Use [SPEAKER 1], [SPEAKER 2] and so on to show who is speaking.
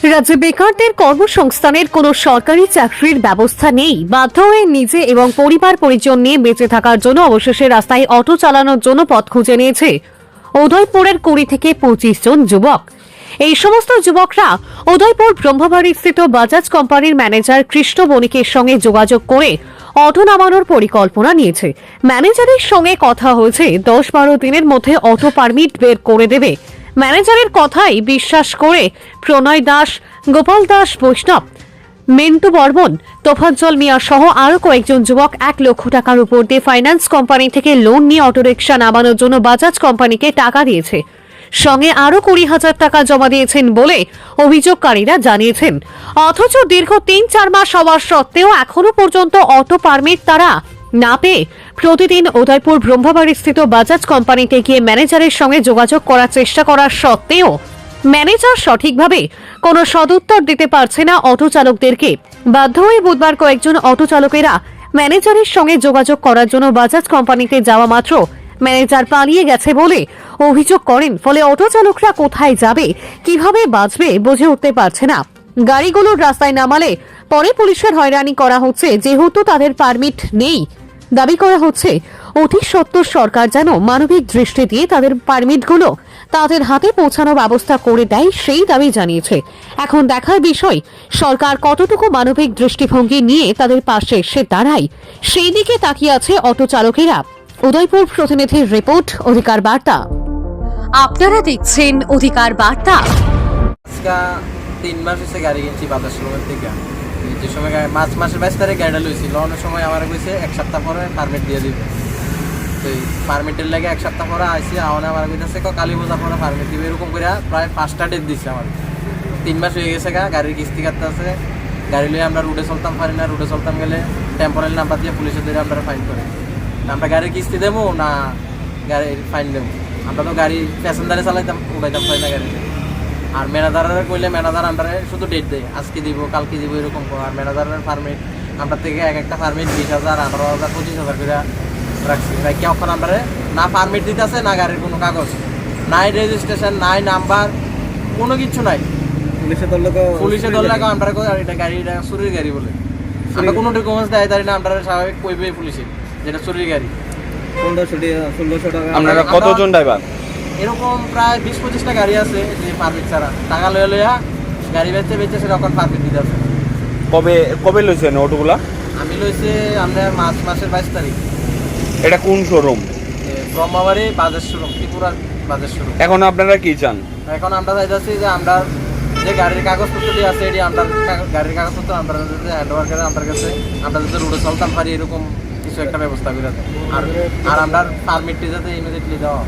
[SPEAKER 1] রাজ্যে বেকারদের কর্মসংস্থানের কোনো সরকারি চাকরির ব্যবস্থা নেই। বাধ্য হয়ে নিজে এবং পরিবার পরিজন নিয়ে বেঁচে থাকার জন্য অবশেষে রাস্তায় অটো চালানোর জন্য পথ খুঁজে নিয়েছে উদয়পুরের 20 থেকে 25 জন যুবক। এই সমস্ত যুবকরা উদয়পুর ব্রহ্মবাড়ি স্থিত বাজাজ কোম্পানির ম্যানেজার কৃষ্ণ বণিকের সঙ্গে যোগাযোগ করে অটো নামানোর পরিকল্পনা নিয়েছে। ম্যানেজারের সঙ্গে কথা হয়েছে 10-12 দিনের মধ্যে অটো পারমিট বের করে দেবে। ম্যানেজারের কথাই বিশ্বাস করে প্রণয় দাস, গোপাল দাস বৈষ্ণব, মিন্টু বর্মন, তোফাজ্জল মিয়া সহ আরো কয়েকজন যুবক 1 লক্ষ টাকার উপর দিয়ে ফাইন্যান্স কোম্পানি থেকে লোন নিয়ে অটোরিকশা নামানোর জন্য বাজাজ কোম্পানিকে টাকা দিয়েছে। সঙ্গে আরো 20,000 টাকা জমা দিয়েছেন বলে অভিযোগকারীরা জানিয়েছেন। অথচ দীর্ঘ 3-4 মাস হওয়ার সত্ত্বেও এখনো পর্যন্ত অটো পারমিট তারা না পেয়ে প্রতিদিন উদয়পুর ব্রহ্মবাড়ি স্থিত বাজাজ কোম্পানিতে গিয়ে ম্যানেজারের সঙ্গে যোগাযোগ করার চেষ্টা করার সত্ত্বেও ম্যানেজার সঠিকভাবে কোনো সদুত্তর দিতে পারছে না অটো চালকদেরকে। বাধ্য হয়ে বুধবার কয়েকজন অটো চালকেরা ম্যানেজারের সঙ্গে যোগাযোগ করার জন্য বাজাজ কোম্পানিতে যাওয়া মাত্র ম্যানেজার পালিয়ে গেছে বলে অভিযোগ করেন। ফলে অটো চালকরা কোথায় যাবে, কিভাবে বাঁচবে বুঝে উঠতে পারছে না। গাড়িগুলোর রাস্তায় নামালে পরে পুলিশের হয়রানি করা হচ্ছে, যেহেতু তাদের পারমিট নেই। দাবি করা হচ্ছে অতি সত্বর সরকার যেন মানবিক দৃষ্টি দিয়ে তাদের পারমিটগুলো তাদের হাতে পৌঁছানোর ব্যবস্থা করে দেয়, সেই দাবি জানিয়েছে। এখন দেখার বিষয় সরকার কতটুকু মানবিক দৃষ্টিভঙ্গি নিয়ে তাদের পাশে এসে দাঁড়ায়, সেই দিকে তাকিয়ে আছে অটো চালকেরা। উদয়পুর প্রতিনিধির রিপোর্ট, অধিকার বার্তা। আপনারা দেখছেন অধিকার বার্তা।
[SPEAKER 2] 3 মাস হচ্ছে গাড়ি কিনছি বাজার শোরুমের থেকে। যে সময় মার্চ মাসের 22 তারিখ গাড়িটা লইছি, লোনের সময় আমার কইছে 1 সপ্তাহ পরে পারমিট দিয়ে দিবে। তো এই পারমিটের লাগে 1 সপ্তাহ পরে আইসি, আমার আমার কইতেছে কালী পূজা পরে পারমিট দিবে। এরকম করে প্রায় 5টা ডেট দিচ্ছে আমার। 3 মাস হয়ে গেছে গাড়ির কিস্তি কাটতে আছে। গাড়ি লইয়ে আমরা রুটে চলতাম পারি না, রুটে চলতাম গেলে টেম্পোরারি নাম্বার দিয়ে পুলিশের ধরে আমরা ফাইন করে। আমরা গাড়ির কিস্তি দেবো না গাড়ির ফাইন দেবো? আমরা তো গাড়ি প্যাসেঞ্জারে চালাইতাম, উঠাইতাম পারি না গাড়ি। আর ম্যানেজারের কইলে ম্যানেজার আমরা শুধু ডেট দেয়, আজকে দিব কালকে দিব এরকম। আর ম্যানেজারের পারমিট আমরা থেকে একটা পারমিট 20,000, 18,000, 25,000 করে রাখছি। রাখি এখন আমরা না পারমিট দিতেছে, না গাড়ির কোনো কাগজ নাই, রেজিস্ট্রেশন নাই, নাম্বার কোনো কিছু নাই। পুলিশে ধরলে আমরা এটা গাড়িটা চুরির গাড়ি বলে, আমরা কোনো ডকুমেন্টস দেয় তারি না। আমরা স্বাভাবিক কইবে পুলিশে যেটা চুরির গাড়ি।
[SPEAKER 3] 1500 টাকা। আপনারা কতজন ড্রাইভার?
[SPEAKER 2] এরকম প্রায় 20-25টা গাড়ি আছে যে পারমিট ছাড়া টাকা লইয়া গাড়ি বেচে সেরকম পারমিট দিতে আছে।
[SPEAKER 3] কবে লইছেন অটোগুলা?
[SPEAKER 2] আমি লইছি আমরা মার্চ মাসের 22 তারিখ।
[SPEAKER 3] এটা কোন শোরুম?
[SPEAKER 2] ব্রহ্মবাড়ি বাজার শোরুম, ত্রিপুরার বাজার শোরুম।
[SPEAKER 3] এখন আপনারা কি চান?
[SPEAKER 2] এখন আমরা চাইতেছি যে আমরা যে গাড়ির কাগজপত্রটি আছে এটি আমরা গাড়ির কাগজপত্র আমরা যাতে হ্যান্ড ওভার করে আমার কাছে, আমরা যাতে রুটে চলতাম পারি এরকম কিছু একটা ব্যবস্থা করে দেয়। আর আমরা পারমিটটি যাতে ইমিডিয়েটলি দেওয়া।